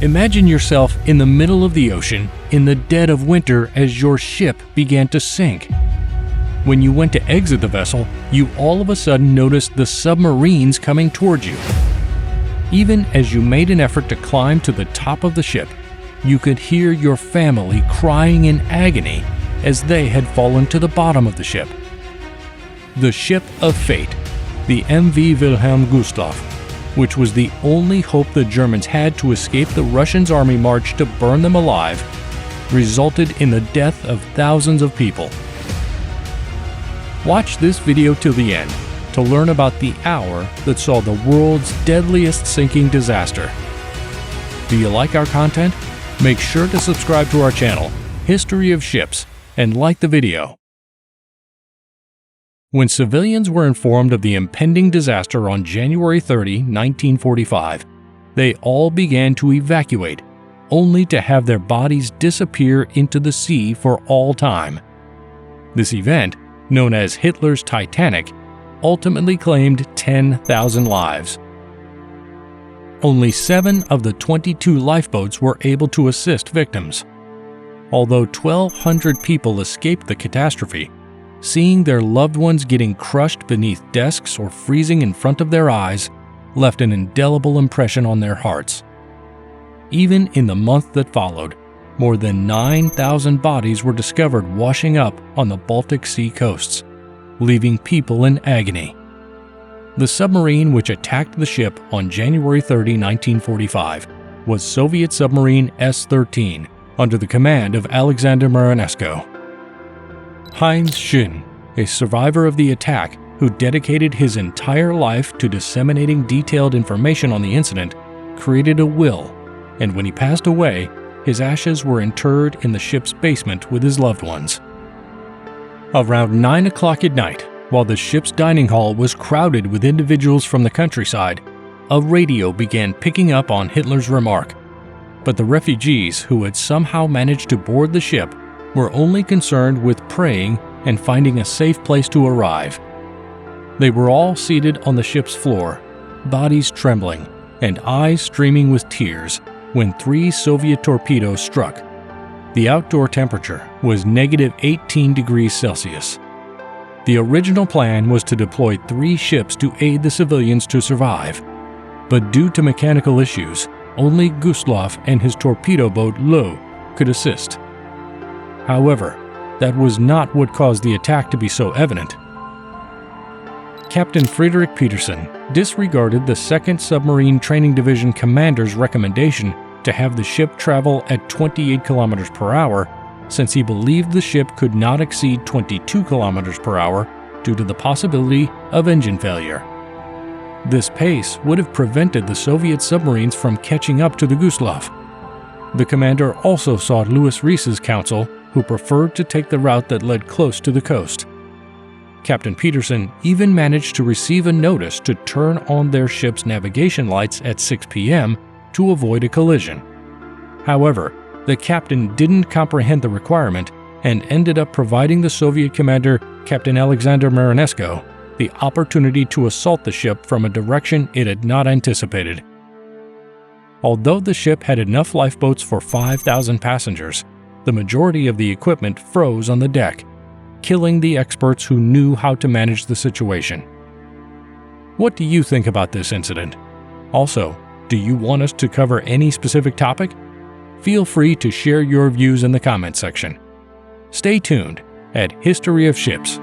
Imagine yourself in the middle of the ocean in the dead of winter as your ship began to sink. When you went to exit the vessel, you all of a sudden noticed the submarines coming towards you. Even as you made an effort to climb to the top of the ship, you could hear your family crying in agony as they had fallen to the bottom of the ship. The ship of fate, the MV Wilhelm Gustloff, which was the only hope the Germans had to escape the Russians' army march to burn them alive, resulted in the death of thousands of people. Watch this video till the end to learn about the hour that saw the world's deadliest sinking disaster. Do you like our content? Make sure to subscribe to our channel, History of Ships, and like the video. When civilians were informed of the impending disaster on January 30, 1945, they all began to evacuate, only to have their bodies disappear into the sea for all time. This event, known as Hitler's Titanic, ultimately claimed 10,000 lives. Only 7 of the 22 lifeboats were able to assist victims. Although 1,200 people escaped the catastrophe, seeing their loved ones getting crushed beneath desks or freezing in front of their eyes left an indelible impression on their hearts. Even in the month that followed, more than 9,000 bodies were discovered washing up on the Baltic Sea coasts, leaving people in agony. The submarine which attacked the ship on January 30, 1945 was Soviet submarine S-13 under the command of Alexander Marinesko. Heinz Schön, a survivor of the attack who dedicated his entire life to disseminating detailed information on the incident, created a will, and when he passed away, his ashes were interred in the ship's basement with his loved ones. Around 9 o'clock at night, while the ship's dining hall was crowded with individuals from the countryside, a radio began picking up on Hitler's remark. But the refugees who had somehow managed to board the ship were only concerned with praying and finding a safe place to arrive. They were all seated on the ship's floor, bodies trembling and eyes streaming with tears, when 3 Soviet torpedoes struck. The outdoor temperature was -18 degrees Celsius. The original plan was to deploy 3 ships to aid the civilians to survive, but due to mechanical issues, only Gustloff and his torpedo boat Loh could assist. However, that was not what caused the attack to be so evident. Captain Friedrich Petersen disregarded the 2nd Submarine Training Division commander's recommendation to have the ship travel at 28 km per hour, since he believed the ship could not exceed 22 km per hour due to the possibility of engine failure. This pace would have prevented the Soviet submarines from catching up to the Gustloff. The commander also sought Louis Rees's counsel, who preferred to take the route that led close to the coast. Captain Petersen even managed to receive a notice to turn on their ship's navigation lights at 6 p.m. to avoid a collision. However, the captain didn't comprehend the requirement and ended up providing the Soviet commander, Captain Alexander Marinesko, the opportunity to assault the ship from a direction it had not anticipated. Although the ship had enough lifeboats for 5,000 passengers, the majority of the equipment froze on the deck, killing the experts who knew how to manage the situation. What do you think about this incident? Also, do you want us to cover any specific topic? Feel free to share your views in the comment section. Stay tuned at History of Ships.